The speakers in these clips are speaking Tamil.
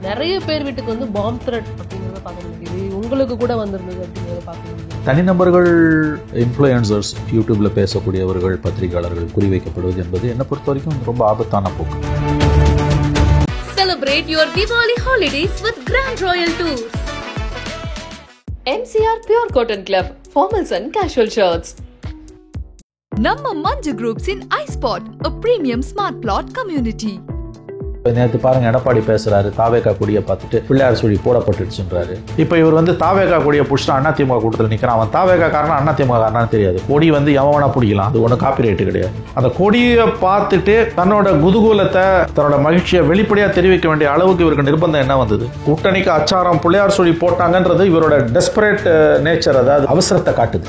நிறைய பேர் வீட்டுக்கு வந்து பாம் த்ரெட் அப்படிங்கிறத பார்க்க முடியுது. உங்களுக்கு கூட வந்திருந்தது அப்படிங்கிறத பார்க்க முடியுது. தனிநபர்கள், இன்ஃப்ளூயன்சர்ஸ், யூடியூப்ல பேசக்கூடியவர்கள், பத்திரிகையாளர்கள் குறிவைக்கப்படுவது என்பது என்னை பொறுத்த வரைக்கும் ரொம்ப ஆபத்தான போக்கு. Celebrate your Diwali holidays with Grand Royal Tours. MCR Pure Cotton Club, formals and casual shirts. Namma Manju Groups in iSpot, a premium smart plot community. நேற்று பாருங்க, எடப்பாடி பேசுறாரு, தாவேகா கொடியை பார்த்துட்டு பிள்ளையார் சொல்லி போடப்பட்டுடுச்சுன்றாரு. இப்போ இவர் வந்து தாவேகா கொடியை பிடிச்சிட்டு அதிமுக கூட்டத்தில் நிற்கிறான். அவன் தாவேகா காரணம் அதிமுக காரணம் தெரியாது. கொடி வந்து எவனா பிடிக்கலாம், அது ஒன்றும் காப்பி ரைட்டு கிடையாது. அந்த கொடியை பார்த்துட்டு தன்னோட குதூகூலத்தை, தன்னோட மகிழ்ச்சியை வெளிப்படையாக தெரிவிக்க வேண்டிய அளவுக்கு இவருக்கு நிர்பந்தம் என்ன வந்தது? கூட்டணிக்கு அச்சாரம் பிள்ளையார் சொல்லி போட்டாங்கன்றது இவரோட டெஸ்பரேட் நேச்சர், அதாவது அவசரத்தை காட்டுது.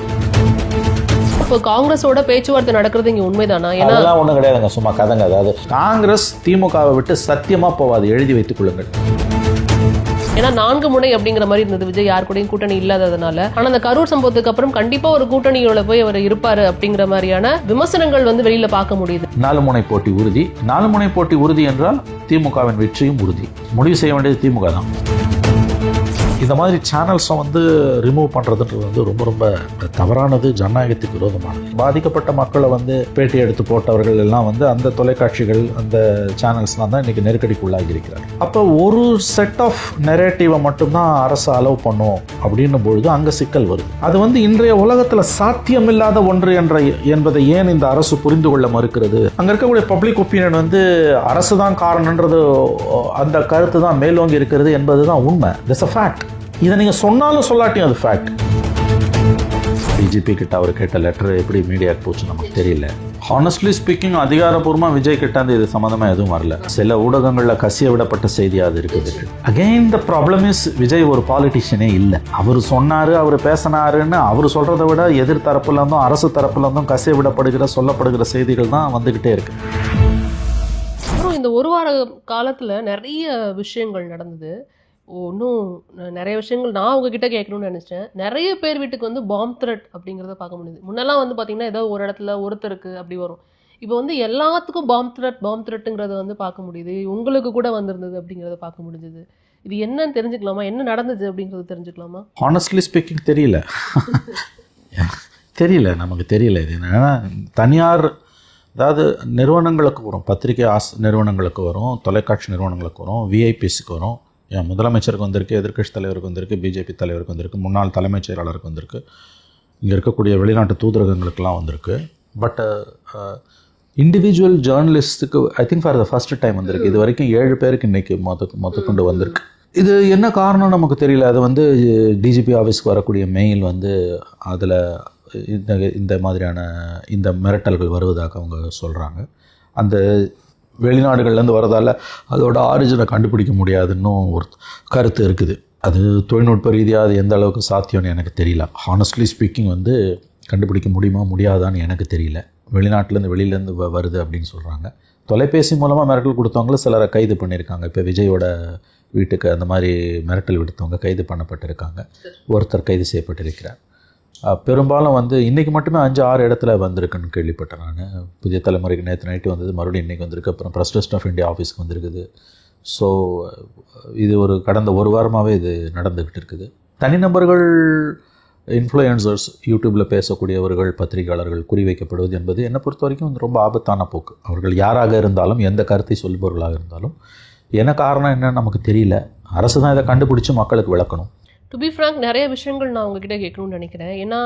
இப்போ காங்கிரஸோட பேச்சுவார்த்தை நடக்கிறது இங்க உண்மைதானா? அதெல்லாம் ஒன்றும் கிடையாதுங்க, சும்மா கதைங்க. அதாவது காங்கிரஸ் திமுகவை விட்டு சத்தியமா போவாது, எழுதி வைத்துக் கொள்ளுங்கள். ஏன்னா 4 முனை அப்படிங்கிற மாதிரி இருந்தது விஜய் யார் கூடயும் கூட்டணி இல்லாததுனால. ஆனா அந்த கரூர் சம்பவத்துக்கு அப்புறம் கண்டிப்பா ஒரு கூட்டணியோட போய் அவர் இருப்பாரு அப்படிங்கிற மாதிரியான விமர்சனங்கள் வந்து வெளியில பார்க்க முடியுது. 4 முனை போட்டி உறுதி. 4 முனை போட்டி உறுதி என்றால் திமுகவின் வெற்றியும் உறுதி. முடிவு செய்ய வேண்டியது திமுக தான். இந்த மாதிரி சேனல்ஸை வந்து ரிமூவ் பண்ணுறதுன்றது வந்து ரொம்ப ரொம்ப தவறானது, ஜனநாயகத்துக்கு விரோதமானது. பாதிக்கப்பட்ட மக்களை வந்து பேட்டி எடுத்து போட்டவர்கள் எல்லாம் வந்து அந்த தொலைக்காட்சிகள், அந்த சேனல்ஸ்லாம் தான் இன்றைக்கி நெருக்கடிக்குள்ளாகி இருக்கிறார். அப்போ ஒரு செட் ஆஃப் நெரேட்டிவை மட்டும்தான் அரசு அலோவ் பண்ணும் அப்படின்னும் பொழுது அங்கே சிக்கல் வருது. அது வந்து இன்றைய உலகத்தில் சாத்தியமில்லாத ஒன்று என்பதை ஏன் இந்த அரசு புரிந்து கொள்ள மறுக்கிறது? அங்கே இருக்கக்கூடிய பப்ளிக் ஒப்பீனியன் வந்து அரசு தான் காரணன்றது, அந்த கருத்து தான் மேலோங்கி இருக்கிறது என்பது தான் உண்மை. This a fact. இதை நீங்கள் சொன்னாலும் சொல்லாட்டியும் அது ஃபேக்ட். டிஜிபி கிட்ட அவர் கேட்ட லெட்டர் எப்படி மீடியாவுக்கு போச்சு நமக்கு தெரியல. ஹானஸ்ட்லி ஸ்பீக்கிங், அதிகாரப்பூர்வமாக விஜய் கிட்ட அந்த இது சம்மந்தமாக எதுவும் வரல. சில ஊடகங்களில் கசிய விடப்பட்ட செய்தியாக அது இருக்குது. Again the problem is, Vijay ஒரு பாலிட்டிஷியனே இல்லை. அவர் சொன்னார், அவர் பேசினாருன்னு அவர் சொல்கிறத விட எதிர் தரப்புலேருந்தும் அரசு தரப்புலேருந்தும் கசிய விடப்படுகிற, சொல்லப்படுகிற செய்திகள் தான் வந்துக்கிட்டே இருக்கு. அப்புறம் இந்த ஒரு வார காலத்தில் நிறைய விஷயங்கள் நடந்தது. இன்னும் நிறைய விஷயங்கள் நான் உங்ககிட்ட கேட்கணும்னு நினச்சேன். நிறைய பேர் வீட்டுக்கு வந்து பாம் த்ரெட் அப்படிங்கிறத பார்க்க முடியுது. முன்னெல்லாம் வந்து பார்த்திங்கன்னா ஏதோ ஒரு இடத்துல ஒருத்தருக்கு அப்படி வரும். இப்போ வந்து எல்லாத்துக்கும் பாம் த்ரெட்டுங்கிறத வந்து பார்க்க முடியுது. உங்களுக்கு கூட வந்திருந்தது அப்படிங்கிறத பார்க்க முடிஞ்சது. இது என்னன்னு தெரிஞ்சுக்கலாமா? என்ன நடந்தது அப்படிங்கிறது தெரிஞ்சுக்கலாமா? ஹானஸ்ட்லி ஸ்பீக்கிங் தெரியல. நமக்கு தெரியல. இது என்னன்னா, தனியார், அதாவது நிறுவனங்களுக்கு வரும், பத்திரிகை நிறுவனங்களுக்கு வரும், தொலைக்காட்சி நிறுவனங்களுக்கு வரும், விஐபிஸுக்கு வரும். என் முதலமைச்சருக்கு வந்திருக்கு, எதிர்க்கட்சி தலைவருக்கு வந்திருக்கு, பிஜேபி தலைவருக்கு வந்திருக்கு, முன்னாள் தலைமைச் செயலாளருக்கு வந்திருக்கு, இங்கே இருக்கக்கூடிய வெளிநாட்டு தூதரகங்களுக்கெல்லாம் வந்திருக்கு. பட் இண்டிவிஜுவல் ஜேர்னலிஸ்ட்டுக்கு I think for the first time வந்திருக்கு. இது வரைக்கும் 7 பேருக்கு இன்றைக்கி மொத்தக்கொண்டு வந்திருக்கு. இது என்ன காரணம் நமக்கு தெரியல. அது வந்து டிஜிபி ஆஃபீஸ்க்கு வரக்கூடிய மெயில் வந்து அதில் இந்த மாதிரியான இந்த மிரட்டல்கள் வருவதாக அவங்க சொல்கிறாங்க. அந்த வெளிநாடுகள்லேருந்து வரதால் அதோட ஆரிஜினை கண்டுபிடிக்க முடியாதுன்னு ஒரு கருத்து இருக்குது. அது தொழில்நுட்ப ரீதியாக அது எந்த அளவுக்கு சாத்தியம்னு எனக்கு தெரியல. ஹானஸ்ட்லி ஸ்பீக்கிங் வந்து கண்டுபிடிக்க முடியுமா முடியாதான்னு எனக்கு தெரியல. வெளியிலேருந்து வருது அப்படின்னு சொல்கிறாங்க. தொலைபேசி மூலமாக மிரட்டல் கொடுத்தவங்களும் சிலரை கைது பண்ணியிருக்காங்க. இப்போ விஜயோட வீட்டுக்கு அந்த மாதிரி மிரட்டல் விடுத்தவங்க கைது பண்ணப்பட்டிருக்காங்க. ஒருத்தர் கைது செய்யப்பட்டிருக்கிறார். பெரும்பாலும் வந்து இன்றைக்கி மட்டுமே 5-6 இடத்துல வந்திருக்குன்னு கேள்விப்பட்டேன் நான். புதிய தலைமுறைக்கு நேற்று நைட்டு வந்தது, மறுபடியும் இன்றைக்கி வந்திருக்கு. அப்புறம் ப்ரெஸ் ட்ரஸ்ட் ஆஃப் இந்தியா ஆஃபீஸ்க்கு வந்திருக்குது. ஸோ இது கடந்த ஒரு வாரமாகவே இது நடந்துக்கிட்டு இருக்குது. தனிநபர்கள், இன்ஃப்ளூயன்சர்ஸ், யூடியூப்பில் பேசக்கூடியவர்கள், பத்திரிகையாளர்கள் குறிவைக்கப்படுவது என்பது என்னை பொறுத்த வரைக்கும் ரொம்ப ஆபத்தான போக்கு. அவர்கள் யாராக இருந்தாலும், எந்த கருத்தை சொல்பவர்களாக இருந்தாலும், என்ன காரணம் என்னன்னு நமக்கு தெரியல. அரசு தான் இதை கண்டுபிடிச்சி மக்களுக்கு விளக்கணும். டு பி ஃப்ராங்க், நிறைய விஷயங்கள் நான் உங்ககிட்ட கேட்கணும்னு நினைக்கிறேன். ஏன்னா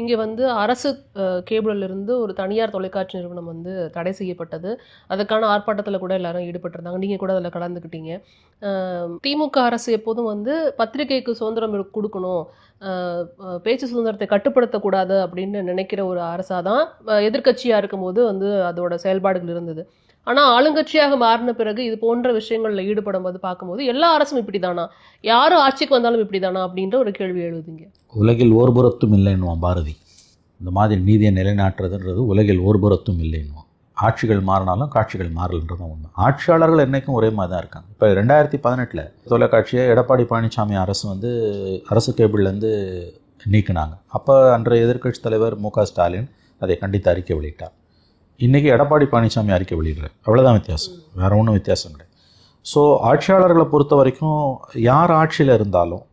இங்கே வந்து அரசு கேபிளிலிருந்து ஒரு தனியார் தொலைக்காட்சி நிறுவனம் வந்து தடை செய்யப்பட்டது. அதுக்கான ஆர்ப்பாட்டத்தில் கூட எல்லாரும் ஈடுபட்டிருந்தாங்க. நீங்கள் கூட அதில் கலந்துக்கிட்டீங்க. திமுக அரசு எப்போதும் வந்து பத்திரிகைக்கு சுதந்திரம் கொடுக்கணும், பேச்சு சுதந்திரத்தை கட்டுப்படுத்தக்கூடாது அப்படின்னு நினைக்கிற ஒரு அரசாக தான் எதிர்க்கட்சியாக இருக்கும்போது வந்து அதோட செயல்பாடுகள் இருந்தது. ஆனால் ஆளுங்கட்சியாக மாறின பிறகு இது போன்ற விஷயங்களில் ஈடுபடும் போது பார்க்கும்போது எல்லா அரசும் இப்படி தானா, யாரும் ஆட்சிக்கு வந்தாலும் இப்படி தானா அப்படின்ற ஒரு கேள்வி எழுதுங்க. உலகில் ஓர்புறத்தும் இல்லைன்னுவான் பாரதி. இந்த மாதிரி நீதியை நிலைநாட்டுறதுன்றது உலகில் ஓர்புறத்தும் இல்லைன்னுவான். ஆட்சிகள் மாறினாலும் காட்சிகள் மாறலன்றதான் உண்மை. ஆட்சியாளர்கள் என்றைக்கும் ஒரே மாதிரி தான் இருக்காங்க. இப்போ 2018 தொலைக்காட்சியை எடப்பாடி பழனிசாமி அரசு வந்து அரசு கேபிள்லேருந்து நீக்கினாங்க. அப்போ அன்றைய எதிர்க்கட்சி தலைவர் மு.க. ஸ்டாலின் அதை கண்டித்து அறிக்கை வெளியிட்டார். இன்றைக்கி எடப்பாடி பழனிசாமி அறிக்கை வெளியிடுறார். அவ்வளோதான் வித்தியாசம், வேறு ஒன்றும் வித்தியாசம் கிடையாது. ஸோ ஆட்சியாளர்களை பொறுத்த வரைக்கும் யார் ஆட்சியில் இருந்தாலும்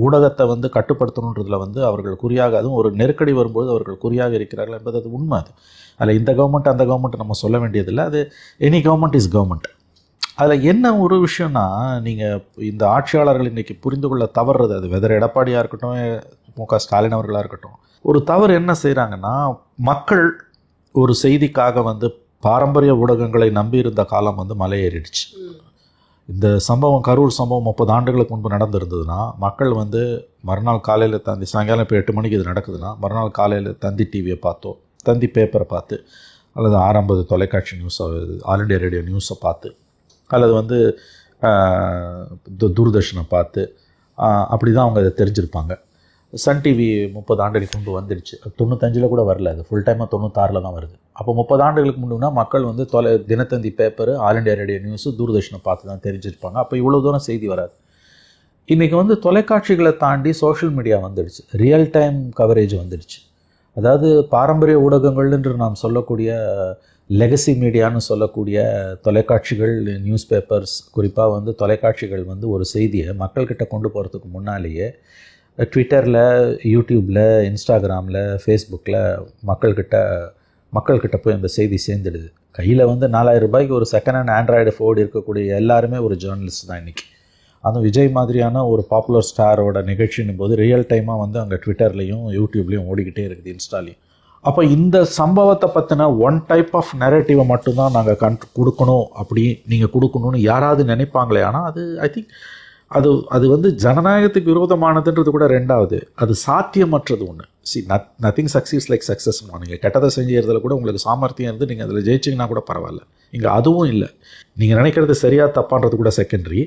ஊடகத்தை வந்து கட்டுப்படுத்தணுன்றதுல வந்து அவர்கள் குறியாக, அதுவும் ஒரு நெருக்கடி வரும்போது அவர்கள் குறியாக இருக்கிறார்கள் என்பது அது உண்மை. அது அதில் இந்த கவர்மெண்ட் அந்த கவர்மெண்ட் நம்ம சொல்ல வேண்டியதில்லை. அது எனி கவர்மெண்ட் இஸ் கவர்மெண்ட். அதில் என்ன ஒரு விஷயம்னா, நீங்கள் இந்த ஆட்சியாளர்கள் இன்றைக்கி புரிந்து கொள்ள தவறுறது, அது வெதர் எடப்பாடியாக இருக்கட்டும் மு.க. ஸ்டாலின் அவர்களாக இருக்கட்டும், ஒரு தவறு என்ன செய்கிறாங்கன்னா, மக்கள் ஒரு செய்திக்காக வந்து பாரம்பரிய ஊடகங்களை நம்பி இருந்த காலம் வந்து மலையேறிடுச்சு. இந்த சம்பவம், கரூர் சம்பவம் 30 ஆண்டுகளுக்கு முன்பு நடந்திருந்ததுன்னா, மக்கள் வந்து மறுநாள் காலையில் தந்தி, சாயங்காலம் இப்போ 8 மணிக்கு இது நடக்குதுன்னா, மறுநாள் காலையில் தந்தி டிவியை பார்த்தோ, தந்தி பேப்பரை பார்த்து, அல்லது 650 தொலைக்காட்சி நியூஸை, ஆல் இண்டியா ரேடியோ நியூஸை பார்த்து, அல்லது வந்து தூர்தர்ஷனை பார்த்து அப்படி தான் அவங்க அதை தெரிஞ்சிருப்பாங்க. சன் டிவி 30 ஆண்டுகளுக்கு முன்பு வந்துடுச்சு. 95 கூட வரல, அது ஃபுல் டைமாக 96 தான் வருது. அப்போ 30 ஆண்டுகளுக்கு முன்னுனா மக்கள் வந்து Dinathanthi paper, all India radio news, தூர்தர்ஷனை பார்த்து தான் தெரிஞ்சிருப்பாங்க. அப்போ இவ்வளோ தூரம் செய்தி வராது. இன்றைக்கி வந்து தொலைக்காட்சிகளை தாண்டி சோஷியல் மீடியா வந்துடுச்சு, ரியல் டைம் கவரேஜ் வந்துடுச்சு. அதாவது பாரம்பரிய ஊடகங்கள்ன்று நாம் சொல்லக்கூடிய லெகசி மீடியான்னு சொல்லக்கூடிய தொலைக்காட்சிகள், நியூஸ் பேப்பர்ஸ், குறிப்பாக வந்து தொலைக்காட்சிகள் வந்து ஒரு செய்தியை மக்கள்கிட்ட கொண்டு போகிறதுக்கு முன்னாலேயே ட்விட்டரில், யூடியூப்பில், இன்ஸ்டாகிராமில், ஃபேஸ்புக்கில் மக்கள்கிட்ட போய் அந்த செய்தி சேர்ந்துடுது. கையில் வந்து 4000 ரூபாய்க்கு ஒரு செகண்ட் ஹேண்ட் ஆண்ட்ராய்டு ஃபோன் இருக்கக்கூடிய எல்லாருமே ஒரு ஜேர்னலிஸ்ட் தான் இன்றைக்கி. அதுவும் விஜய் மாதிரியான ஒரு பாப்புலர் ஸ்டாரோட நிகழ்ச்சின்னும் போது ரியல் டைமாக வந்து அங்கே ட்விட்டர்லேயும் யூடியூப்லேயும் ஓடிக்கிட்டே இருக்குது, இன்ஸ்டாலையும். அப்போ இந்த சம்பவத்தை பற்றின ஒன் டைப் ஆஃப் நெரேட்டிவை மட்டும்தான் நாங்கள் கொடுக்கணும், அப்படி நீங்கள் கொடுக்கணும்னு யாராவது நினைப்பாங்களே. ஆனால் அது ஐ திங்க் அது வந்து ஜனநாயகத்துக்கு விரோதமானதுன்றது கூட ரெண்டாவது, அது சாத்தியமற்றது ஒன்று. Nothing succeeds like success. நீங்கள் கெட்டதை செஞ்சுறதுல கூட உங்களுக்கு சாமர்த்தியம் இருந்து நீங்கள் அதில் ஜெயிச்சிங்கன்னா கூட பரவாயில்ல. இங்கே அதுவும் இல்லை. நீங்கள் நினைக்கிறது சரியா தப்பான்றது கூட செகண்டரி.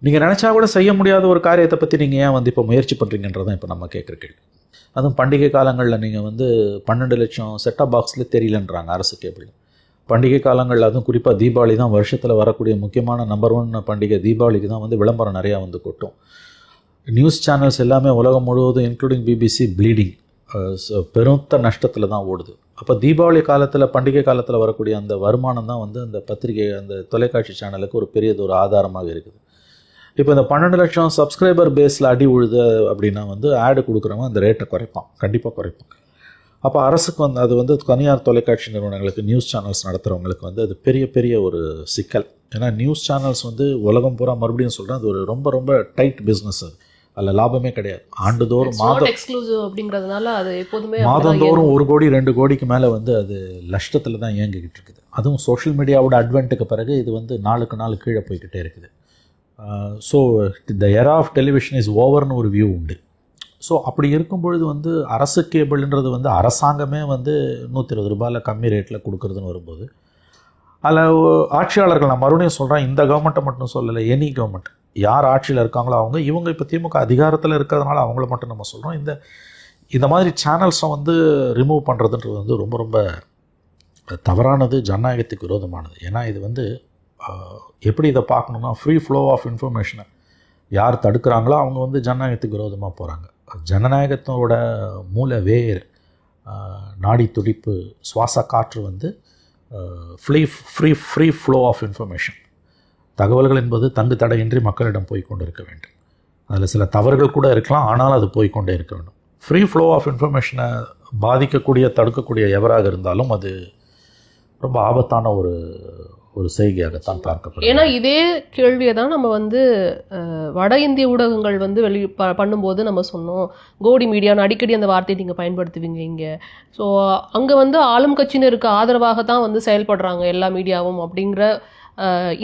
நீங்கள் நினச்சா கூட செய்ய முடியாத ஒரு காரியத்தை பற்றி நீங்கள் ஏன் வந்து இப்போ முயற்சி பண்ணுறீங்கன்றதான் இப்போ நம்ம கேட்குற கேள்வி. அதுவும் பண்டிகை காலங்களில் நீங்கள் வந்து 12 லட்சம் செட்டாப் பாக்ஸில் தெரியலன்றாங்க அரசு கேபிள். பண்டிகை காலங்களில், அதுவும் குறிப்பாக தீபாவளி தான் வருஷத்தில் வரக்கூடிய முக்கியமான நம்பர் 1 பண்டிகை. தீபாவளிக்கு தான் வந்து விளம்பரம் நிறையா வந்து கொட்டும். நியூஸ் சேனல்ஸ் எல்லாமே உலகம் முழுவதும் இன்க்ளூடிங் பிபிசி ப்ளீடிங், பெருத்த நஷ்டத்தில் தான் ஓடுது. அப்போ தீபாவளி காலத்தில், பண்டிகை காலத்தில் வரக்கூடிய அந்த வருமானம் தான் வந்து அந்த பத்திரிகை, அந்த தொலைக்காட்சி சேனலுக்கு ஒரு பெரியது ஒரு ஆதாரமாக இருக்குது. இப்போ இந்த 12 லட்சம் சப்ஸ்கிரைபர் பேஸில் அடி உழுது அப்படின்னா வந்து ஆடு கொடுக்குறவங்க அந்த ரேட்டை குறைப்பான், கண்டிப்பாக குறைப்பாங்க. அப்போ அரசுக்கு வந்து அது வந்து தனியார் தொலைக்காட்சி நிறுவனங்களுக்கு, நியூஸ் சேனல்ஸ் நடத்துகிறவங்களுக்கு வந்து அது பெரிய ஒரு சிக்கல். ஏன்னா நியூஸ் சேனல்ஸ் வந்து உலகம் பூரா, மறுபடியும் சொல்கிறேன், அது ஒரு ரொம்ப ரொம்ப டைட் பிஸ்னஸ். அது அதில் லாபமே கிடையாது. ஆண்டுதோறும் எக்ஸ்க்ளூசிவ் அப்படிங்கிறதுனால அது எப்போதுமே மாதந்தோறும் 1 கோடி 2 கோடிக்கு மேலே வந்து அது நஷ்டத்தில் தான் இயங்கிக்கிட்டு இருக்குது. அதுவும் சோஷியல் மீடியாவோட அட்வென்ட்டுக்கு பிறகு இது வந்து நாளுக்கு நாள் கீழே போய்கிட்டே இருக்குது. So the era of television is ஓவர்னு ஒரு வியூ உண்டு. ஸோ அப்படி இருக்கும் பொழுது வந்து அரசு கேபிள்ன்றது வந்து அரசாங்கமே வந்து 120 ரூபாயில் கம்மி ரேட்டில் கொடுக்குறதுன்னு வரும்போது, அதில் ஆட்சியாளர்கள், நான் மறுபடியும் சொல்கிறேன், இந்த கவர்மெண்ட்டை மட்டும் சொல்லலை, எனி கவர்மெண்ட் யார் ஆட்சியில் இருக்காங்களோ இவங்க இப்போ திமுக அதிகாரத்தில் இருக்கிறதுனால அவங்கள மட்டும் நம்ம சொல்கிறோம். இந்த மாதிரி சேனல்ஸை வந்து ரிமூவ் பண்ணுறதுன்றது வந்து ரொம்ப ரொம்ப தவறானது, ஜனநாயகத்துக்கு விரோதமானது. ஏன்னா இது வந்து எப்படி இதை பார்க்கணுன்னா, ஃப்ரீ ஃப்ளோ ஆஃப் இன்ஃபர்மேஷனை யார் தடுக்கிறாங்களோ அவங்க வந்து ஜனநாயகத்துக்கு விரோதமாக போகிறாங்க. ஜனநாயகத்தோட மூல வேர், நாடி துடிப்பு, சுவாச காற்று வந்து ஃப்ரீ ஃப்ளோ ஆஃப் இன்ஃபர்மேஷன். தகவல்கள் என்பது தங்கு தடையின்றி மக்களிடம் போய்கொண்டு இருக்க வேண்டும். அதில் சில தவறுகள் கூட இருக்கலாம், ஆனால் அது போய்கொண்டே இருக்க வேண்டும். ஃப்ரீ ஃப்ளோ ஆஃப் இன்ஃபர்மேஷனை பாதிக்கக்கூடிய, தடுக்கக்கூடிய எவராக இருந்தாலும் அது ரொம்ப ஆபத்தான ஒரு செய்தியாகத்தான் பார்க்கப்படும். ஏன்னா இதே கேள்வியை தான் நம்ம வந்து வட இந்திய ஊடகங்கள் வந்து பண்ணும்போது நம்ம சொன்னோம், கோடி மீடியான்னு அடிக்கடி அந்த வார்த்தையை நீங்கள் பயன்படுத்துவீங்க இங்கே. ஸோ அங்கே வந்து ஆளும் கட்சியினருக்கு ஆதரவாக தான் வந்து செயல்படுறாங்க எல்லா மீடியாவும் அப்படிங்கிற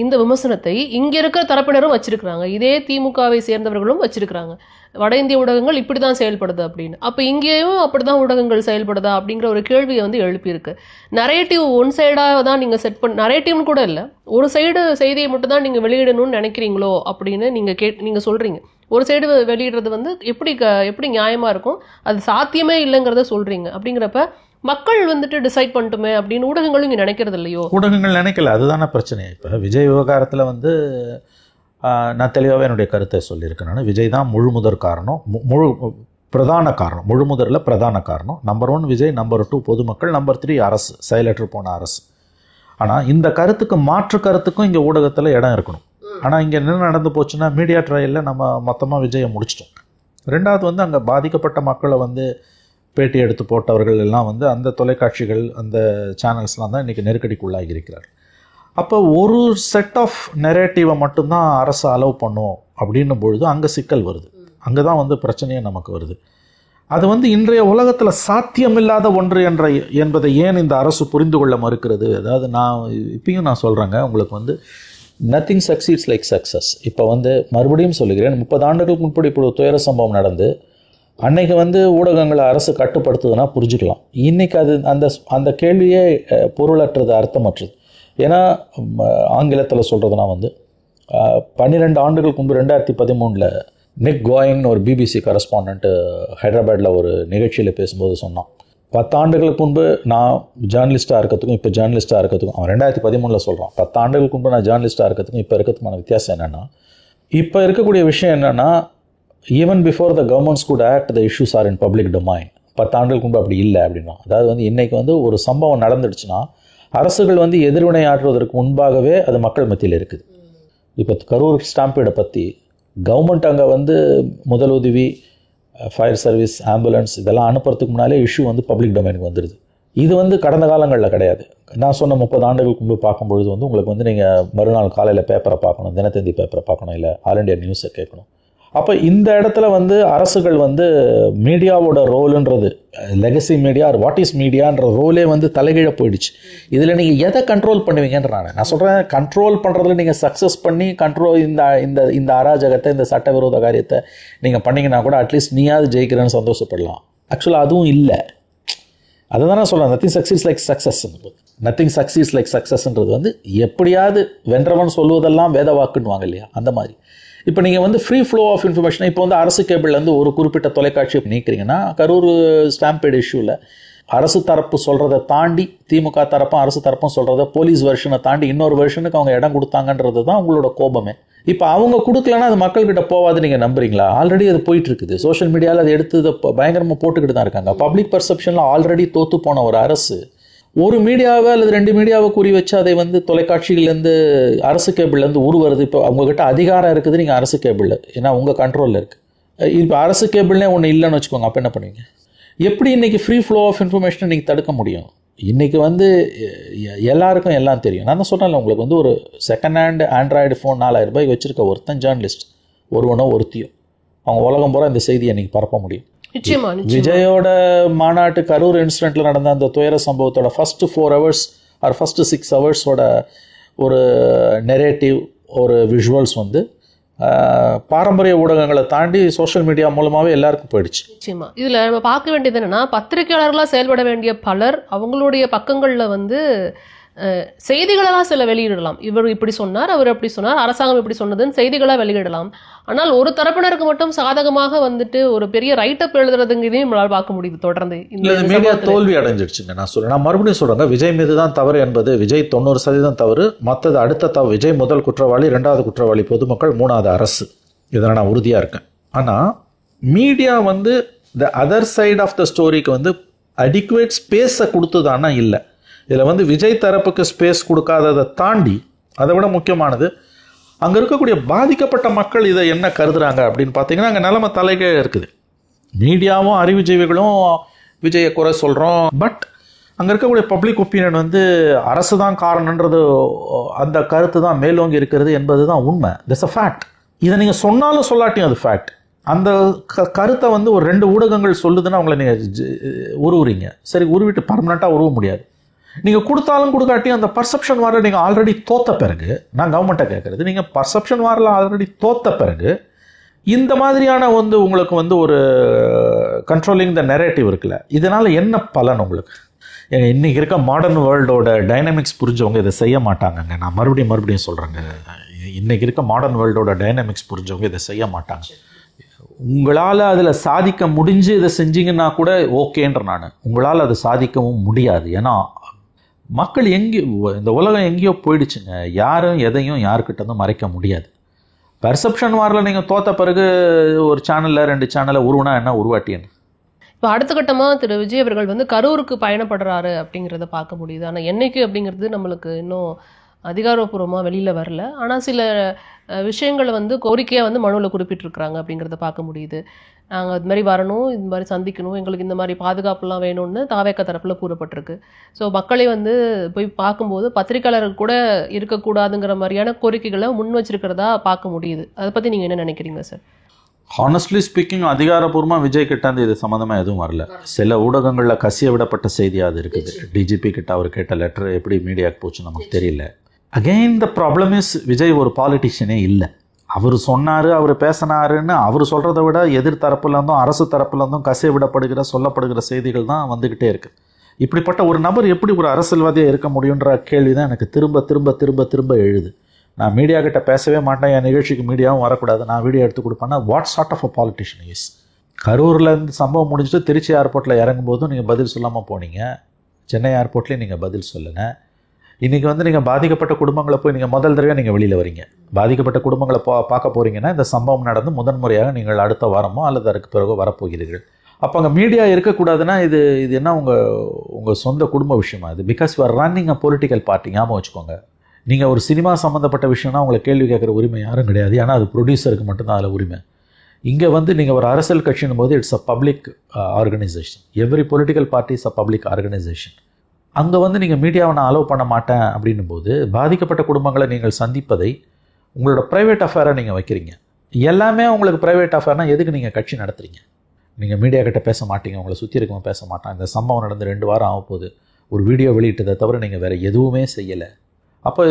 இந்த விமர்சனத்தை இங்கே இருக்கிற தரப்பினரும் வச்சிருக்கிறாங்க. இதே திமுகவை சேர்ந்தவர்களும் வச்சிருக்கிறாங்க, வட இந்திய ஊடகங்கள் இப்படி தான் செயல்படுது அப்படின்னு. அப்போ இங்கேயும் அப்படி தான் ஊடகங்கள் செயல்படுதா அப்படிங்கிற ஒரு கேள்வியை வந்து எழுப்பியிருக்கு. நரேட்டிவ் ஒன் சைடாக தான் நீங்கள் செட் நரேட்டிவ்னு கூட இல்லை, ஒரு சைடு செய்தியை மட்டும் தான் நீங்கள் வெளியிடணும்னு நினைக்கிறீங்களோ அப்படின்னு நீங்கள் சொல்கிறீங்க. ஒரு சைடு வெளியிடுறது வந்து எப்படி நியாயமாக இருக்கும், அது சாத்தியமே இல்லைங்கிறத சொல்கிறீங்க. அப்படிங்கிறப்ப மக்கள் வந்துட்டு டிசைட் பண்ணிட்டுமே அப்படின்னு ஊடகங்களும் இங்கே நினைக்கிறது இல்லையோ? ஊடகங்கள் நினைக்கல, அதுதான பிரச்சனை. இப்போ விஜய் விவகாரத்தில் வந்து நான் தெளிவாகவே என்னுடைய கருத்தை சொல்லியிருக்கேன். நான் விஜய் தான் முழுமுதற் காரணம், பிரதான காரணம், முழுமுதலில் பிரதான காரணம். நம்பர் 1 விஜய், நம்பர் 2 பொதுமக்கள், நம்பர் 3 அரசு, செயலற்று போன அரசு. ஆனால் இந்த கருத்துக்கு மாற்று கருத்துக்கும் இங்கே ஊடகத்தில் இடம் இருக்கணும். ஆனால் இங்கே என்ன நடந்து போச்சுன்னா மீடியா ட்ரையலில் நம்ம மொத்தமாக விஜயை முடிச்சிட்டோம். ரெண்டாவது வந்து அங்கே பாதிக்கப்பட்ட மக்களை வந்து பேட்டி எடுத்து போட்டவர்கள் எல்லாம் வந்து அந்த தொலைக்காட்சிகள் அந்த சேனல்ஸ்லாம் தான் இன்றைக்கி நெருக்கடிக்குள்ளாகி இருக்கிறார். அப்போ ஒரு செட் ஆஃப் நெரேட்டிவை மட்டும்தான் அரசு அலோவ் பண்ணும் அப்படின்னும் பொழுது அங்கே சிக்கல் வருது. அங்கே தான் வந்து பிரச்சனையே நமக்கு வருது. அது வந்து இன்றைய உலகத்தில் சாத்தியமில்லாத ஒன்று என்பதை ஏன் இந்த அரசு புரிந்து கொள்ள மறுக்கிறது? அதாவது இப்பயும் நான் சொல்கிறேங்க, உங்களுக்கு வந்து நத்திங் சக்சீட்ஸ் லைக் சக்ஸஸ். இப்போ வந்து மறுபடியும் சொல்லுகிறேன், 30 ஆண்டுகளுக்கு முன்படி இப்போ துயர சம்பவம் நடந்து அன்னைக்கு வந்து ஊடகங்களை அரசு கட்டுப்படுத்துதுன்னா புரிஞ்சுக்கலாம். இன்றைக்கி அது அந்த கேள்வியே பொருளற்றது, அர்த்தமற்றது. ஏன்னா ஆங்கிலத்தில் சொல்கிறதுனா வந்து 12 ஆண்டுகளுக்கு முன்பு 2013 நிக் கோயிங்னு ஒரு பிபிசி கரஸ்பாண்டன்ட்டு ஹைதராபாத்தில் ஒரு நிகழ்ச்சியில் பேசும்போது சொன்னான், 10 ஆண்டுகளுக்கு முன்பு நான் ஜேர்னலிஸ்ட்டாக இருக்கிறதுக்கும் இப்போ ஜேர்னலிஸ்ட்டாக இருக்கிறதுக்கும், அவன் 2013 சொல்கிறான், 10 ஆண்டுகளுக்கு முன்பு நான் ஜேர்னலிஸ்ட்டாக இருக்கிறதுக்கும் இப்போ இருக்கிறதுக்கான வித்தியாசம் என்னென்னா, இப்போ இருக்கக்கூடிய விஷயம் என்னென்னா, even before the governments could act the issues are in public domain. 10 ஆண்டுகளுக்கு முன்பு அப்படி இல்லை அப்படின்னா, அதாவது வந்து இன்றைக்கி வந்து ஒரு சம்பவம் நடந்துடுச்சுன்னா அரசுகள் வந்து எதிர்வினை ஆற்றுவதற்கு முன்பாகவே அது மக்கள் மத்தியில் இருக்குது. இப்போ கரூர் ஸ்டாம்பீடை பற்றி கவர்மெண்ட் அங்கே வந்து முதலுதவி, ஃபயர் சர்வீஸ், ஆம்புலன்ஸ் இதெல்லாம் அனுப்புறதுக்கு முன்னாலே இஷ்யூ வந்து பப்ளிக் டொமைனுக்கு வந்துடுது. இது வந்து கடந்த காலங்களில் கிடையாது. நான் சொன்ன 30 ஆண்டுகளுக்கு முன்பு பார்க்கும்பொழுது வந்து உங்களுக்கு வந்து நீங்கள் மறுநாள் காலையில் பேப்பரை பார்க்கணும், தினத்தந்தி பேப்பரை பார்க்கணும், இல்லை ஆல் இண்டியா நியூஸை கேட்கணும். அப்போ இந்த இடத்துல வந்து அரசுகள் வந்து மீடியாவோட ரோலுன்றது, legacy media or what is மீடியான்ற ரோலே வந்து தலைகீழ போயிடுச்சு. இதில் நீங்கள் எதை கண்ட்ரோல் பண்ணுவீங்கன்ற நான் சொல்கிறேன். கண்ட்ரோல் பண்ணுறதுல நீங்கள் சக்ஸஸ் பண்ணி இந்த அராஜகத்தை, இந்த சட்டவிரோத காரியத்தை நீங்கள் பண்ணிங்கன்னா கூட அட்லீஸ்ட் நீயாவது ஜெயிக்கிறேன்னு சந்தோஷப்படலாம். ஆக்சுவலாக அதுவும் இல்லை. அதை தான் நான் சொல்கிறேன், nothing succeeds like success. Nothing succeeds like சக்ஸஸ்ன்றது வந்து எப்படியாவது வென்றவன் சொல்வதெல்லாம் வேத வாக்குன்னுவாங்க இல்லையா, அந்த மாதிரி. இப்போ நீங்கள் வந்து ஃப்ரீ ஃப்ளோ ஆஃப் இன்ஃபர்மேஷன், இப்போ வந்து அரசு கேபிள்லேருந்து ஒரு குறிப்பிட்ட தொலைக்காட்சியை நீக்கிறீங்கன்னா, கரூர் ஸ்டாம்பேட் இஷ்யூவில் அரசு தரப்பு சொல்கிறத தாண்டி திமுக தரப்பும் அரசு தரப்பும் சொல்கிறத போலீஸ் வெர்ஷனை தாண்டி இன்னொரு வெர்ஷனுக்கு அவங்க இடம் கொடுத்தாங்கன்றது தான் உங்களோட கோபமே. இப்போ அவங்க கொடுக்கலன்னா அது மக்கள்கிட்ட போகாது நீங்கள் நம்புறீங்களா? ஆல்ரெடி அது போயிட்டு இருக்குது. சோஷியல் மீடியாவில் அதை எடுத்து பயங்கரமாக போட்டுக்கிட்டு தான் இருக்காங்க. பப்ளிக் பர்செப்ஷனில் ஆல்ரெடி தோற்று போன ஒரு அரசு ஒரு மீடியாவை அல்லது 2 மீடியாவை குறி வச்சு அதை வந்து தொலைக்காட்சிகள்லேருந்து அரசு கேபிள்லேருந்து உருவருது. இப்போ அவங்ககிட்ட அதிகாரம் இருக்குது, நீங்கள் அரசு கேபிளில், ஏன்னா உங்கள் கண்ட்ரோலில் இருக்குது. இப்போ அரசு கேபிள்னே ஒன்று இல்லைன்னு வச்சுக்கோங்க, அப்போ என்ன பண்ணுவீங்க? எப்படி இன்றைக்கி ஃப்ரீ ஃப்ளோ ஆஃப் இன்ஃபர்மேஷனை நீங்கள் தடுக்க முடியும்? இன்றைக்கி வந்து எல்லாருக்கும் எல்லாம் தெரியும். நான் தான் சொன்னேன்ல, உங்களுக்கு வந்து ஒரு செகண்ட் ஹேண்ட் ஆண்ட்ராய்டு ஃபோன் 4000 ரூபாய்க்கு வச்சுருக்க ஒருத்தன் ஜேர்னலிஸ்ட், ஒருவனோ ஒருத்தியோ, அவங்க உலகம் பூரா இந்த செய்தியை இன்றைக்கி பரப்ப முடியும். விஜயோட மாநாட்டு கரூர் இன்சிடென்ட்ல நடந்த அந்த துயர சம்பவத்தோட ஃபர்ஸ்ட் 4 hours ஆர் ஃபர்ஸ்ட் 6 hours-ஓட ஒரு நெரேட்டிவ், ஒரு விஷுவல்ஸ் வந்து பாரம்பரிய ஊடகங்களை தாண்டி சோஷியல் மீடியா மூலமாகவே எல்லாருக்கும் போயிடுச்சு. நிச்சயமா இதில் நம்ம பார்க்க வேண்டியது என்னன்னா, பத்திரிகையாளர்களாக செயல்பட வேண்டிய பலர் அவங்களுடைய பக்கங்களில் வந்து செய்திகளெல்லாம் சில வெளியிடலாம். இவர் இப்படி சொன்னார், அவர் அப்படி சொன்னார், அரசாங்கம் இப்படி சொன்னதுன்னு செய்திகளாக வெளியிடலாம். ஆனால் ஒரு தரப்பினருக்கு மட்டும் சாதகமாக வந்துட்டு ஒரு பெரிய ரைட்டப் எழுதுறதுங்கிறதையும் நம்மளால் பார்க்க முடியுது. தொடர்ந்து இந்த மீடியா தோல்வி அடைஞ்சிடுச்சுங்க. நான் மறுபடியும் சொல்றேங்க, விஜய் மீது தான் தவறு என்பது விஜய் 90% தவறு. மற்றது அடுத்த தவறு, விஜய் முதல் குற்றவாளி, 2வது குற்றவாளி பொதுமக்கள், 3வது அரசு. இதில் நான் உறுதியாக இருக்கேன். ஆனால் மீடியா வந்து the other side of the ஸ்டோரிக்கு வந்து அடிக்குவேட் ஸ்பேஸை கொடுத்ததானா இல்லை. இதில் வந்து விஜய் தரப்புக்கு ஸ்பேஸ் கொடுக்காததை தாண்டி அதை விட முக்கியமானது, அங்கே இருக்கக்கூடிய பாதிக்கப்பட்ட மக்கள் இதை என்ன கருதுறாங்க அப்படின்னு பார்த்தீங்கன்னா, அங்கே நிலைமை தலைகீழ இருக்குது. மீடியாவும் அறிவுஜீவிகளும் விஜயை குறை சொல்கிறோம், பட் அங்கே இருக்கக்கூடிய பப்ளிக் ஒப்பீனியன் வந்து அரசு தான் காரணன்றது, அந்த கருத்து தான் மேலோங்கி இருக்கிறது என்பது தான் உண்மை. திட்ஸ் அ ஃபேக்ட். இதை நீங்கள் சொன்னாலும் சொல்லாட்டியும் அது ஃபேக்ட். அந்த கருத்தை வந்து ஒரு 2 ஊடகங்கள் சொல்லுதுன்னா அவங்கள நீங்கள் உருவுறீங்க. சரி, உருவிட்டு பர்மனெண்ட்டாக உருவ முடியாது. நீங்கள் கொடுத்தாலும் கொடுக்காட்டியும் அந்த பர்செப்ஷன் வாரில் நீங்கள் ஆல்ரெடி தோத்த பிறகு, நான் கவர்மெண்ட்டை கேட்குறது, நீங்கள் பர்செப்ஷன் வாரில் ஆல்ரெடி தோத்த பிறகு இந்த மாதிரியான வந்து உங்களுக்கு வந்து ஒரு கண்ட்ரோலிங் த நெரேட்டிவ் இருக்குல்ல, இதனால் என்ன பலன் உங்களுக்கு? இன்றைக்கி இருக்க மாடர்ன் வேர்ல்டோட டைனமிக்ஸ் புரிஞ்சவங்க இதை செய்ய மாட்டாங்கங்க. நான் மறுபடியும் சொல்கிறேங்க, இன்றைக்கி இருக்க மாடர்ன் வேர்ல்டோட டைனமிக்ஸ் புரிஞ்சவங்க இதை செய்ய மாட்டாங்க. உங்களால் அதில் சாதிக்க முடிஞ்சு இதை செஞ்சீங்கன்னா கூட ஓகேன்ற நான், உங்களால் அதை சாதிக்கவும் முடியாது. ஏன்னா மக்கள் இந்த உலகம் எங்கேயோ போயிடுச்சுங்க. யாரும் எதையும் யாருக்கிட்டேருந்து மறைக்க முடியாது. பெர்செப்ஷன் வாரில் நீங்கள் தோத்த பிறகு ஒரு சேனலில் 2 சேனலை உருவனா என்ன, உருவாட்டியன்னு. இப்போ அடுத்த கட்டமாக திரு விஜய் அவர்கள் வந்து கரூருக்கு பயணப்படுறாரு அப்படிங்கிறத பார்க்க முடியுது. ஆனால் என்னைக்கு அப்படிங்கிறது நம்மளுக்கு இன்னும் அதிகாரப்பூர்வமாக வெளியில் வரல. ஆனால் சில விஷயங்களை வந்து கோரிக்கையாக வந்து மனுவில் குறிப்பிட்டிருக்கிறாங்க அப்படிங்கிறத பார்க்க முடியுது. நாங்கள் இது மாதிரி வரணும், இது மாதிரி சந்திக்கணும், எங்களுக்கு இந்த மாதிரி பாதுகாப்புலாம் வேணும்னு தாவேக்கா தரப்பில் கூறப்பட்டிருக்கு. ஸோ மக்களை வந்து போய் பார்க்கும்போது பத்திரிக்கையாளர்கள் கூட இருக்கக்கூடாதுங்கிற மாதிரியான கோரிக்கைகளை முன் வச்சிருக்கிறதா பார்க்க முடியுது. அதை பற்றி நீங்கள் என்ன நினைக்கிறீங்க சார்? ஹானஸ்ட்லி ஸ்பீக்கிங், அதிகாரப்பூர்வமாக விஜய் கிட்ட இது சம்மந்தமாக எதுவும் வரல. சில ஊடகங்களில் கசிய விடப்பட்ட செய்தியாக அது இருக்குது. டிஜிபி கிட்ட அவர் கேட்ட லெட்டர் எப்படி மீடியாவுக்கு போச்சு நமக்கு தெரியல. Again the problem is, Vijay ஒரு பாலிட்டிஷியனே இல்லை. அவர் சொன்னார், அவர் பேசினாருன்னு அவர் சொல்கிறத விட எதிர் தரப்புலேருந்தும் அரசு தரப்புலேருந்தும் கசிய விடப்படுகிற சொல்லப்படுகிற செய்திகள் தான் வந்துக்கிட்டே இருக்குது. இப்படிப்பட்ட ஒரு நபர் எப்படி ஒரு அரசியல்வாதியாக இருக்க முடியுன்ற கேள்வி தான் எனக்கு திரும்ப திரும்ப திரும்ப திரும்ப எழுது. நான் மீடியா கிட்ட பேசவே மாட்டேன், என் நிகழ்ச்சிக்கு மீடியாவும் வரக்கூடாது, நான் வீடியோ எடுத்து கொடுப்பேன்னா what sort of a politician is? கரூரில் இருந்து சம்பவம் முடிஞ்சுட்டு திருச்சி ஏர்போர்ட்டில் இறங்கும் போதும் நீங்கள் பதில் சொல்லாமல் போனீங்க. சென்னை ஏர்போர்ட்லேயும் நீங்கள் பதில் சொல்லுங்கள். இன்றைக்கி வந்து நீங்கள் பாதிக்கப்பட்ட குடும்பங்களை போய் நீங்கள் முதல் தடவை நீங்கள் வெளியில் வரீங்க. பாதிக்கப்பட்ட குடும்பங்களை பார்க்க போகிறீங்கன்னா இந்த சம்பவம் நடந்து முதன்முறையாக நீங்கள் அடுத்த வாரமோ அல்லது அதுக்கு பிறகு வரப்போகிறீர்கள். அப்போ அங்கே மீடியா இருக்கக்கூடாதுன்னா இது என்ன உங்கள் சொந்த குடும்ப விஷயமா? இது because you are running a political party. ஞாபகம் வச்சுக்கோங்க. நீங்கள் ஒரு சினிமா சம்மந்தப்பட்ட விஷயம்னா உங்களை கேள்வி கேட்குற உரிமை யாரும் கிடையாது. ஏன்னா அது ப்ரொடியூசருக்கு மட்டும்தான் அதில் உரிமை. இங்கே வந்து நீங்கள் ஒரு அரசியல் கட்சியின் போது it's a public organisation. Every political party is a public organisation. அங்கே வந்து நீங்கள் மீடியாவை நான் அலோவ் பண்ண மாட்டேன் அப்படின்னும் போது பாதிக்கப்பட்ட குடும்பங்களை நீங்கள் சந்திப்பதை உங்களோட ப்ரைவேட் அஃபேரை நீங்கள் வைக்கிறீங்க. எல்லாமே உங்களுக்கு ப்ரைவேட் அஃபேர்னால் எதுக்கு நீங்கள் கட்சி நடத்துகிறீங்க? நீங்கள் மீடியா கிட்ட பேச மாட்டீங்க, உங்களை சுற்றி இருக்கவங்க பேச மாட்டான். இந்த சம்பவம் நடந்து 2 வாரம் ஆகப்போகுது. ஒரு வீடியோ வெளியிட்டதை தவிர நீங்கள் வேறு எதுவுமே செய்யலை. அப்போ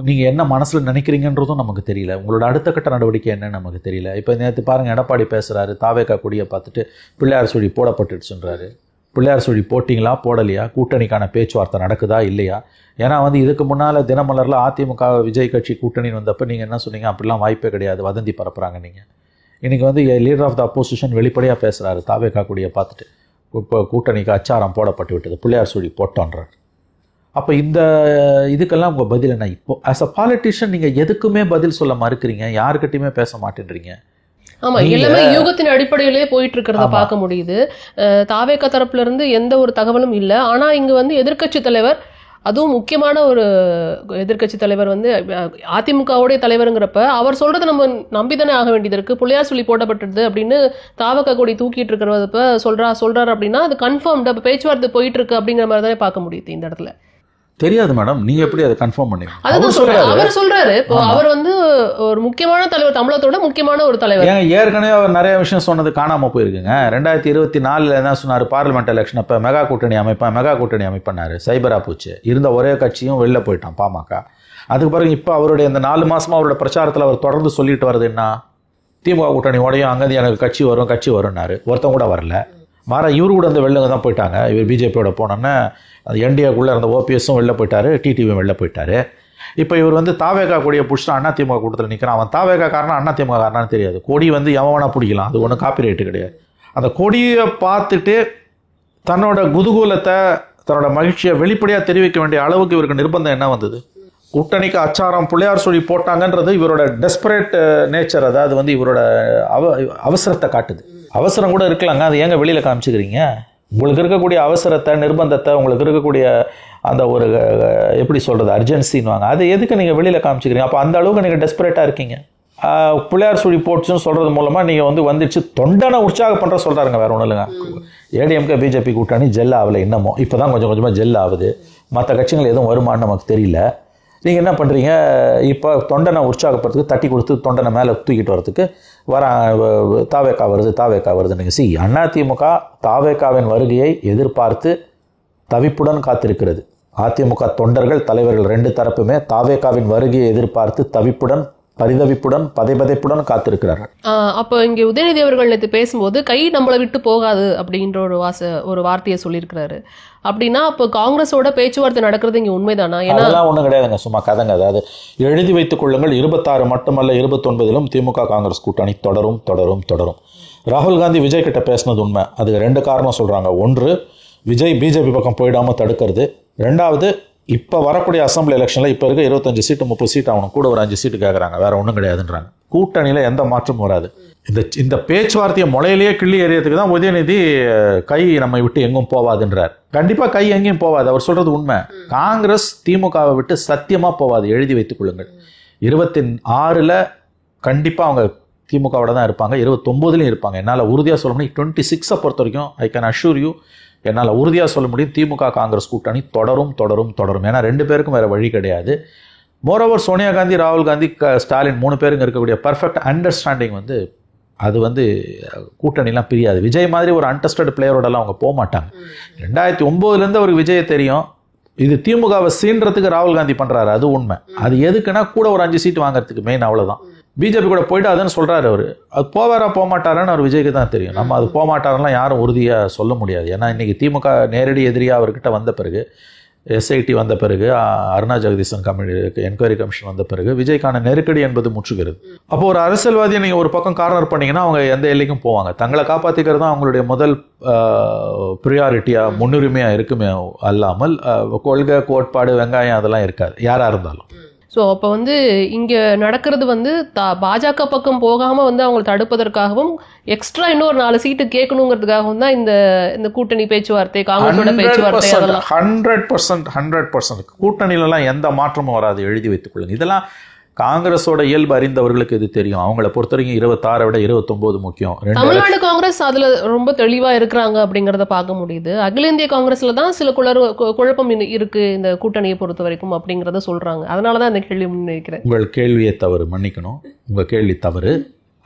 நீங்கள் என்ன மனசில் நினைக்கிறீங்கன்றதும் நமக்கு தெரியல. உங்களோட அடுத்த கட்ட நடவடிக்கை என்னன்னு நமக்கு தெரியல. இப்போ நேற்று பாருங்கள், எடப்பாடி பேசுகிறாரு, தாவேக்கா கொடியை பார்த்துட்டு பிள்ளையார் சுழி போடப்பட்டுடுச்சுன்றாரு. பிள்ளையார் சுழி போட்டிங்களா போடலையா? கூட்டணிக்கான பேச்சுவார்த்தை நடக்குதா இல்லையா? ஏன்னா வந்து இதுக்கு முன்னால் தினமலரில் அதிமுக விஜய் கட்சி கூட்டணின்னு வந்தப்போ நீங்கள் என்ன சொன்னீங்க? அப்படிலாம் வாய்ப்பே கிடையாது, வதந்தி பரப்புகிறாங்க. நீங்கள் இன்றைக்கி வந்து லீடர் ஆஃப் த அப்போசிஷன் வெளிப்படையாக பேசுகிறாரு, தாவேக்கா கொடியை பார்த்துட்டு இப்போ கூட்டணிக்கு அச்சாரம் போடப்பட்டு விட்டது, பிள்ளையார் சுழி போட்டோன்றார். அப்போ இந்த இதுக்கெல்லாம் உங்கள் பதில் என்ன? இப்போ ஆஸ் அ பாலிட்டிஷியன் நீங்கள் எதுக்குமே பதில் சொல்ல மறுக்கிறீங்க, யாருக்கிட்டையுமே பேச மாட்டேன்றீங்க. ஆமா, எல்லாமே யூகத்தின் அடிப்படையிலேயே போயிட்டு இருக்கிறத பார்க்க முடியுது. தாவேக்கா தரப்புல இருந்து எந்த ஒரு தகவலும் இல்லை. ஆனா இங்க வந்து எதிர்க்கட்சி தலைவர், அதுவும் முக்கியமான ஒரு எதிர்க்கட்சி தலைவர் வந்து அதிமுகவுடைய தலைவருங்கிறப்ப அவர் சொல்றது நம்ம நம்பிதானே ஆக வேண்டியது இருக்கு. புள்ளையார் சொல்லி போடப்பட்டது அப்படின்னு தாவேக்கா கொடி தூக்கிட்டு இருக்கிறப்ப சொல்றாரு அப்படின்னா அது கன்ஃபார்ம்டு. அப்ப பேச்சுவார்த்தை போயிட்டு இருக்கு அப்படிங்கிற மாதிரி தானே பார்க்க முடியுது இந்த இடத்துல. தெரியாது மேடம், நீங்க எப்படி அதை கன்ஃபார்ம் பண்ணீங்க? அவர் சொல்றாரு இப்போ அவர் வந்து ஒரு முக்கியமான தலைவர், தமிழகத்தோட முக்கியமான ஒரு தலைவர். ஏற்கனவே அவர் நிறைய விஷயம் சொன்னது காணாம போயிருக்குங்க. 2024 என்ன சொன்னார்? பார்லிமெண்ட் எலெக்ஷன் அப்ப மெகா கூட்டணி அமைப்பேன்னாரு. சைபரா போச்சு. இருந்த ஒரே கட்சியும் வெளில போயிட்டான், பாமக. அதுக்கு பிறகு இப்போ அவருடைய இந்த 4 மாசமா அவரோட பிரச்சாரத்தில் அவர் தொடர்ந்து சொல்லிட்டு வர்றது என்ன? திமுக கூட்டணி உடையும், அங்கேருந்து எனக்கு கட்சி வரும்னாரு. ஒருத்தன் கூட வரல. இவரு கூட இந்த வெளில தான் போயிட்டாங்க. இவர் பிஜேபியோட போனோன்னே என்டிஏக்குள்ளே இருந்த ஓபிஎஸும் வெளில போயிட்டாரு, டிடிவியும் வெளில போயிட்டாரு. இப்போ இவர் வந்து தாவேக்கா கொடியை பிடிச்சிட்டு அதிமுக கூட்டத்தில் நிற்கிறான். அவன் தாவேக்கா காரணம் அதிமுக காரணம்னு தெரியாது. கொடி வந்து எவனா பிடிக்கலாம், அது ஒன்றும் காப்பிரைட்டு கிடையாது. அந்த கொடியை பார்த்துட்டு தன்னோட குதூகூலத்தை, தன்னோட மகிழ்ச்சியை வெளிப்படையாக தெரிவிக்க வேண்டிய அளவுக்கு இவருக்கு நிர்பந்தம் என்ன வந்தது? கூட்டணிக்கு அச்சாரம் புள்ளையார் சொல்லி போட்டாங்கன்றது இவரோட டெஸ்பரேட் நேச்சர், அதாவது வந்து இவரோட அவசரத்தை காட்டுது. அவசரம் கூட இருக்கலாங்க, அது ஏங்க வெளியில் காமிச்சுக்கிறீங்க? உங்களுக்கு இருக்கக்கூடிய அவசரத்தை, நிர்பந்தத்தை, உங்களுக்கு இருக்கக்கூடிய அந்த ஒரு எப்படி சொல்கிறது அர்ஜென்சின்னுவாங்க, அது எதுக்கு நீங்கள் வெளியில் காமிச்சிக்கிறீங்க? அப்போ அந்த அளவுக்கு நீங்கள் டெஸ்பரேட்டாக இருக்கீங்க. பிள்ளையார் சுழி போட்டுச்சுன்னு சொல்கிறது மூலமாக நீங்கள் வந்து வந்துடுச்சு தொண்டனை உற்சாகம் பண்ணுற சொல்கிறாருங்க, வேறு ஒன்றும் இல்லைங்க. ஏடிஎம்கே பிஜேபி கூட்டணி ஜெல் ஆகலை இன்னமும், இப்போ தான் கொஞ்சம் கொஞ்சமாக ஜெல் ஆகுது. மற்ற கட்சிகள் எதுவும் வருமானு நமக்கு தெரியல. நீங்கள் என்ன பண்ணுறீங்க? இப்போ தொண்டனை உற்சாகப்படுறதுக்கு, தட்டி கொடுத்து தொண்டனை மேலே தூக்கிட்டு வரதுக்கு தாவேக்கா வருது. நீங்கள் அதிமுக தாவேக்காவின் வருகையை எதிர்பார்த்து தவிப்புடன் காத்திருக்கிறது. அதிமுக தொண்டர்கள், தலைவர்கள் 2 தரப்புமே தாவேக்காவின் வருகையை எதிர்பார்த்து தவிப்புடன், பரிதவிப்புடன், பதைபதைப்புடன் காத்திருக்கிறார்கள். அப்போ இங்கே உதயநிதி அவர்கள் நேற்று பேசும்போது கை நம்மளை விட்டு போகாது அப்படின்ற ஒரு வார்த்தையை சொல்லியிருக்கிறாரு. அப்படின்னா அப்போ காங்கிரஸோட பேச்சுவார்த்தை நடக்கிறது இங்கே உண்மைதானா? அதெல்லாம் ஒன்றும் கிடையாதுங்க, சும்மா கதைங்க. அதாவது எழுதி வைத்துக் கொள்ளுங்கள், 26 மட்டுமல்ல 29 திமுக காங்கிரஸ் கூட்டணி தொடரும். ராகுல் காந்தி விஜய் கிட்ட பேசினது உண்மை. அதுக்கு 2 காரணம் சொல்கிறாங்க. ஒன்று, விஜய் பிஜேபி பக்கம் போயிடாமல் தடுக்கிறது. 2வது, இப்போ வரக்கூடிய அசம்பிளி எலெக்ஷனில் இப்போ இருக்க 25 சீட்டு 30 சீட்டு ஆகணும், கூட ஒரு 5 சீட்டு கேட்குறாங்க, வேறு ஒன்றும் கிடையாதுன்றாங்க. கூட்டணியில் எந்த மாற்றமும் வராது. இந்த பேச்சுவார்த்தையை முளையிலேயே கிள்ளி எறியத்துக்கு தான் உதயநிதி கை நம்மை விட்டு எங்கும் போவாதுன்றார். கண்டிப்பாக கை எங்கேயும் போவாது, அவர் சொல்கிறது உண்மை. காங்கிரஸ் திமுகவை விட்டு சத்தியமாக போவாது, எழுதி வைத்துக் கொள்ளுங்கள். 26 கண்டிப்பாக அவங்க திமுகவோட தான் இருப்பாங்க, 29 இருப்பாங்க. என்னால் உறுதியாக சொல்ல முடியும். 26 பொறுத்த வரைக்கும் ஐ கேன் அஷ்யூர் யூ, என்னால் உறுதியாக சொல்ல முடியும், திமுக காங்கிரஸ் கூட்டணி தொடரும். ஏன்னா 2 பேருக்கும் வேறு வழி கிடையாது. மோரோவர் சோனியா காந்தி, ராகுல் காந்தி, ஸ்டாலின் 3 பேருங்க இருக்கக்கூடிய பர்ஃபெக்ட் அண்டர்ஸ்டாண்டிங் அது கூட்டணிலாம் பிரியாது. விஜய் மாதிரி ஒரு அன்டெஸ்டட் பிளேயரோடலாம் அவங்க போக மாட்டாங்க. 2009 அவருக்கு விஜயை தெரியும். இது திமுகவை சீன்றதுக்கு ராகுல் காந்தி பண்ணுறாரு, அது உண்மை. அது எதுக்குன்னா கூட ஒரு 5 சீட்டு வாங்குறதுக்கு மெயின், அவ்வளோதான். பிஜேபி கூட போயிட்டு அதுன்னு சொல்கிறாரு அவர். அது போவாரா போக மாட்டாரான்னு அவர் விஜய்க்கு தான் தெரியும். நம்ம அது போக மாட்டாரெல்லாம் யாரும் உறுதியாக சொல்ல முடியாது. ஏன்னா இன்றைக்கி திமுக நேரடி எதிரியாக அவர்கிட்ட வந்த பிறகு, எஸ்ஐடி வந்த பிறகு, அருணா ஜெகதீசன் என்கொயரி கமிஷன் வந்த பிறகு விஜய்க்கான நெருக்கடி என்பது முற்றுகிறது. அப்போ ஒரு அரசியல்வாதியை நீங்கள் ஒரு பக்கம் கார்னர் பண்ணிங்கன்னா அவங்க எந்த எல்லைக்கும் போவாங்க. தங்களை காப்பாற்றிக்கிறது தான் அவங்களுடைய முதல் ப்ரியாரிட்டியாக, முன்னுரிமையாக இருக்குமே அல்லாமல் கொள்கை, கோட்பாடு, வெங்காயம் அதெல்லாம் இருக்காது யாராக இருந்தாலும். ஸோ அப்போ இங்கே நடக்கிறது பாஜக பக்கம் போகாமல் அவங்களை தடுப்பதற்காகவும் எக்ஸ்ட்ரா இன்னொரு 4 சீட்டு கேட்கணுங்கிறதுக்காகவும் தான் இந்த கூட்டணி பேச்சுவார்த்தை, காங்கிரஸோட பேச்சுவார்த்தை. 100% கூட்டணியிலலாம் எந்த மாற்றமும் வராது, எழுதி வைத்துக் கொள்ளுங்க. இதெல்லாம் காங்கிரஸோட இயல்பு அறிந்தவர்களுக்கு இது தெரியும். அவங்கள பொறுத்த வரைக்கும் 26 விட 29 முக்கியம். தமிழ்நாடு காங்கிரஸ் அதுல ரொம்ப தெளிவா இருக்கிறாங்க அப்படிங்கறத பார்க்க முடியுது. அகில இந்திய காங்கிரஸ்ல தான் சில குழப்பம் இருக்கு இந்த கூட்டணியை பொறுத்த வரைக்கும் அப்படிங்கறத சொல்றாங்க. அதனாலதான் இந்த கேள்வி முன்வைக்கிறேன். உங்கள் கேள்வியை தவறு, மன்னிக்கணும், உங்க கேள்வி தவறு.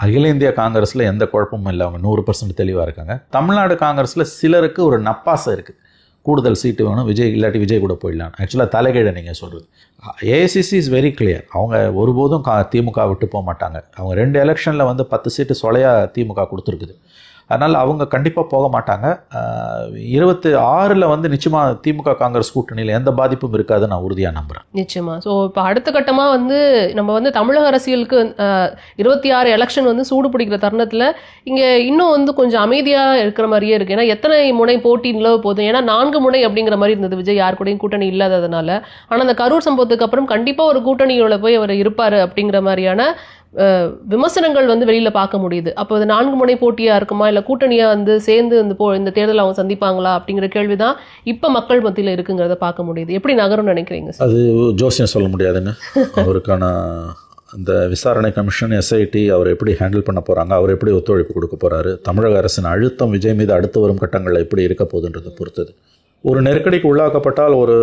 அகில இந்திய காங்கிரஸ்ல எந்த குழப்பமும் இல்லை, அவங்க 100% தெளிவா இருக்காங்க. தமிழ்நாடு காங்கிரஸ்ல சிலருக்கு ஒரு நப்பாசை இருக்கு, கூடுதல் சீட்டு வேணும், விஜய் இல்லாட்டி விஜய் கூட போயிடலாம். ஆக்சுவலாக தலைகீழ நீங்கள் சொல்கிறது. AICC is very clear. அவங்க ஒருபோதும் திமுக விட்டு போக மாட்டாங்க. அவங்க 2 எலெக்ஷனில் 10 சீட்டு சொலையாக திமுக கொடுத்துருக்குது. அதனால் அவங்க கண்டிப்பாக போக மாட்டாங்க. 26 நிச்சயமாக திமுக காங்கிரஸ் கூட்டணியில் எந்த பாதிப்பும் இருக்காது, நான் உறுதியாக நம்புகிறேன். நிச்சயமா. ஸோ இப்போ அடுத்த கட்டமாக நம்ம தமிழக அரசியலுக்கு 26 எலெக்ஷன் சூடு பிடிக்கிற தருணத்தில் இங்கே இன்னும் கொஞ்சம் அமைதியாக இருக்கிற மாதிரியே இருக்குது. ஏன்னா எத்தனை முனை போட்டி நிலவ போதும், ஏன்னா 4 முனை அப்படிங்கிற மாதிரி இருந்தது விஜய் யார் கூடயும் கூட்டணி இல்லாததுனால. ஆனால் அந்த கரூர் சம்பவத்துக்கு அப்புறம் கண்டிப்பாக ஒரு கூட்டணியோட போய் அவர் இருப்பார் அப்படிங்கிற மாதிரியான விமர்சனங்கள் வெளியில பார்க்க முடியுது. அப்போ அது 4 முனை போட்டியா இருக்குமா, இல்ல கூட்டணியா சேர்ந்து இந்த தேர்தல் அவங்க சந்திப்பாங்களா அப்படிங்கிற கேள்விதான் இப்ப மக்கள் மத்தியில இருக்குங்கிறத பார்க்க முடியுது. எப்படி நகரும் நினைக்கிறீங்க? அது ஜோசியம் சொல்ல முடியாதுங்க. அவருக்கான அந்த விசாரணை கமிஷன், எஸ்ஐடி அவர் எப்படி ஹேண்டில் பண்ண போறாங்க, அவர் எப்படி ஒத்துழைப்பு கொடுக்க போறாரு, தமிழக அரசின் அழுத்தம் விஜய் மீது அடுத்து வரும் கட்டங்களில் எப்படி இருக்க போகுதுன்றதை பொறுத்தது. ஒரு நெருக்கடிக்கு உள்ளாக்கப்பட்டால், ஒரு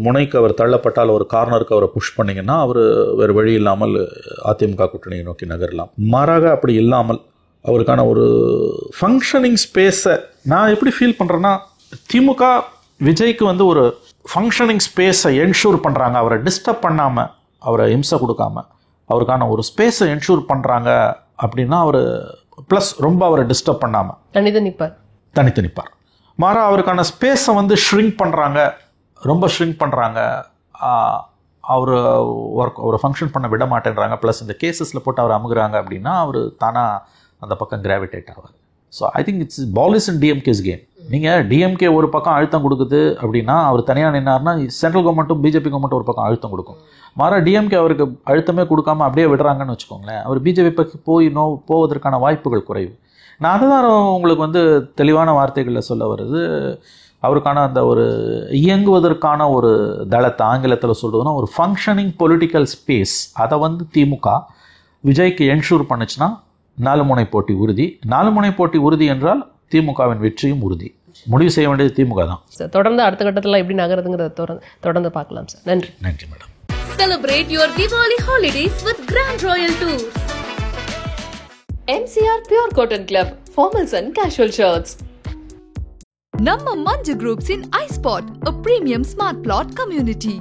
முனைக்கு அவர் தள்ளப்பட்டால், ஒரு கார்னருக்கு அவரை புஷ் பண்ணிங்கன்னா அவர் வேறு வழி இல்லாமல் அதிமுக கூட்டணியை நோக்கி நகரலாம். மாறாக அப்படி இல்லாமல் அவருக்கான ஒரு ஃபங்க்ஷனிங் ஸ்பேஸை நான் எப்படி ஃபீல் பண்ணுறேன்னா, திமுக விஜய்க்கு ஒரு ஃபங்க்ஷனிங் ஸ்பேஸை என்ஷூர் பண்ணுறாங்க. அவரை டிஸ்டர்ப் பண்ணாமல், அவரை இம்சை கொடுக்காமல் அவருக்கான ஒரு ஸ்பேஸை என்ஷூர் பண்ணுறாங்க அப்படின்னா, அவர் ப்ளஸ் ரொம்ப அவரை டிஸ்டர்ப் பண்ணாமல் தனித்து நிற்பார். மாறா அவருக்கான ஸ்பேஸை ஷ்ரிங்க் பண்ணுறாங்க, ரொம்ப ஷ்ரிங்க் பண்ணுறாங்க, அவர் ஒரு ஃபங்க்ஷன் பண்ண விட மாட்டேன்றாங்க, ப்ளஸ் இந்த கேசஸில் போட்டு அவர் அமுகுறாங்க அப்படின்னா அவர் தானாக அந்த பக்கம் கிராவிடேட் ஆவார். So I think it's ball is in DMK's game. நீங்கள் டிஎம்கே ஒரு பக்கம் அழுத்தம் கொடுக்குது அப்படின்னா, அவர் தனியாக நின்னார்னா சென்ட்ரல் கவர்மெண்ட்டும் பிஜேபி கவர்மெண்ட்டும் ஒரு பக்கம் அழுத்தம் கொடுக்கும். மாறா டிஎம்கே அவருக்கு அழுத்தமே கொடுக்காம அப்படியே விடுறாங்கன்னு வச்சுக்கோங்களேன், அவர் பிஜேபி பற்றி போவதற்கான வாய்ப்புகள் குறைவு. நான் அதுதான் உங்களுக்கு தெளிவான வார்த்தைகளில் சொல்ல வருது. அவருக்கான அந்த ஒரு இயங்குவதற்கான ஒரு தளத்தை ஆங்கிலத்தில் சொல்கிறதுனா ஒரு ஃபங்க்ஷனிங் பொலிட்டிக்கல் ஸ்பேஸ், அதை திமுக விஜய்க்கு என்ஷூர் பண்ணுச்சுன்னா 4 முனை போட்டி உறுதி. 4 முனை போட்டி உறுதி என்றால் திமுகவின் வெற்றியும் உறுதி. முடிவு செய்ய வேண்டியது திமுக தான். தொடர்ந்து அடுத்த கட்டத்தில் எப்படி நகருதுங்கிறத தொடர்ந்து பார்க்கலாம் சார். நன்றி. நன்றி madam. Celebrate your Diwali holidays with Grand Royal Tours. MCR Pure Cotton Club, formals and casual shirts. Namma Manja Groups in iSpot, a premium smart plot community.